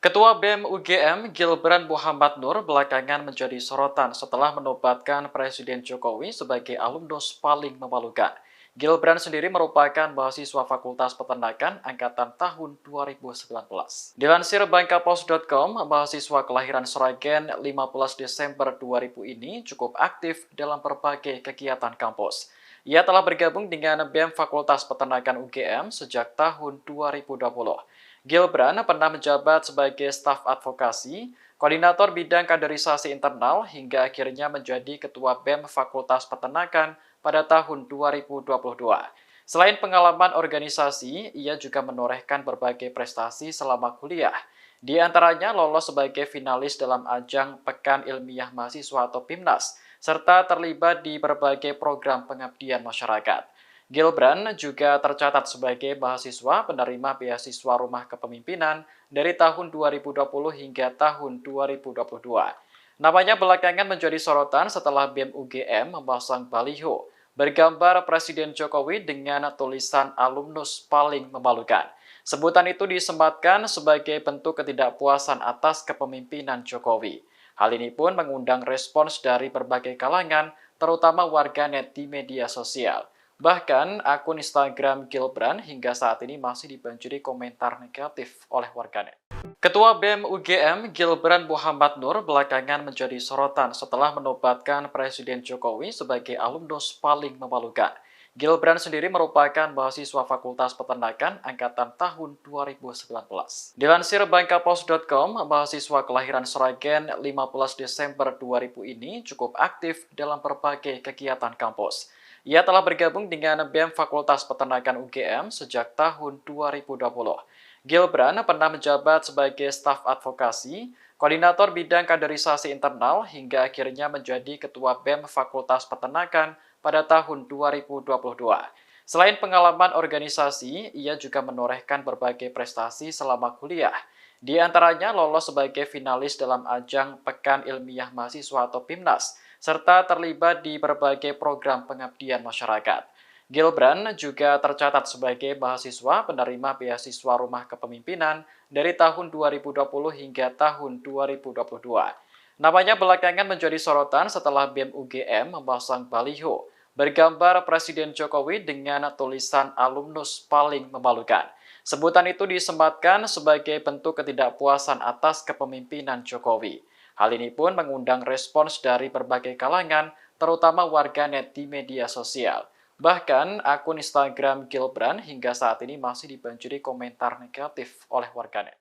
Ketua BEM UGM Gilbran Muhammad Nur belakangan menjadi sorotan setelah menobatkan Presiden Jokowi sebagai alumnus paling memalukan. Gilbran sendiri merupakan mahasiswa Fakultas Peternakan angkatan tahun 2019. Dilansir Bangkapos.com, mahasiswa kelahiran Sragen 15 Desember 2000 ini cukup aktif dalam berbagai kegiatan kampus. Ia telah bergabung dengan BEM Fakultas Peternakan UGM sejak tahun 2020. Gilbran pernah menjabat sebagai staf advokasi, koordinator bidang kaderisasi internal, hingga akhirnya menjadi ketua BEM Fakultas Peternakan pada tahun 2022. Selain pengalaman organisasi, ia juga menorehkan berbagai prestasi selama kuliah. Di antaranya lolos sebagai finalis dalam ajang Pekan Ilmiah Mahasiswa atau PIMNAS, serta terlibat di berbagai program pengabdian masyarakat. Gilbran juga tercatat sebagai mahasiswa penerima beasiswa Rumah Kepemimpinan dari tahun 2020 hingga tahun 2022. Namanya belakangan menjadi sorotan setelah BEM UGM memasang baliho bergambar Presiden Jokowi dengan tulisan alumnus paling memalukan. Sebutan itu disematkan sebagai bentuk ketidakpuasan atas kepemimpinan Jokowi. Hal ini pun mengundang respons dari berbagai kalangan, terutama warganet di media sosial. Bahkan, akun Instagram Gilbran hingga saat ini masih dibanjiri komentar negatif oleh warganet. Ketua BEM UGM Gilbran Muhammad Nur belakangan menjadi sorotan setelah menobatkan Presiden Jokowi sebagai alumnus paling memalukan. Gilbran sendiri merupakan mahasiswa Fakultas Peternakan angkatan tahun 2019. Dilansir Bangkapos.com, mahasiswa kelahiran Sragen 15 Desember 2000 ini cukup aktif dalam berbagai kegiatan kampus. Ia telah bergabung dengan BEM Fakultas Peternakan UGM sejak tahun 2020. Gilbran pernah menjabat sebagai staf advokasi, koordinator bidang kaderisasi internal, hingga akhirnya menjadi ketua BEM Fakultas Peternakan pada tahun 2022. Selain pengalaman organisasi, ia juga menorehkan berbagai prestasi selama kuliah. Di antaranya lolos sebagai finalis dalam ajang Pekan Ilmiah Mahasiswa atau PIMNAS, serta terlibat di berbagai program pengabdian masyarakat. Gilbran juga tercatat sebagai mahasiswa penerima beasiswa Rumah Kepemimpinan dari tahun 2020 hingga tahun 2022. Namanya belakangan menjadi sorotan setelah BEM UGM memasang baliho bergambar Presiden Jokowi dengan tulisan alumnus paling memalukan. Sebutan itu disematkan sebagai bentuk ketidakpuasan atas kepemimpinan Jokowi. Hal ini pun mengundang respons dari berbagai kalangan, terutama warganet di media sosial. Bahkan, akun Instagram Gilbran hingga saat ini masih dibanjiri komentar negatif oleh warganet.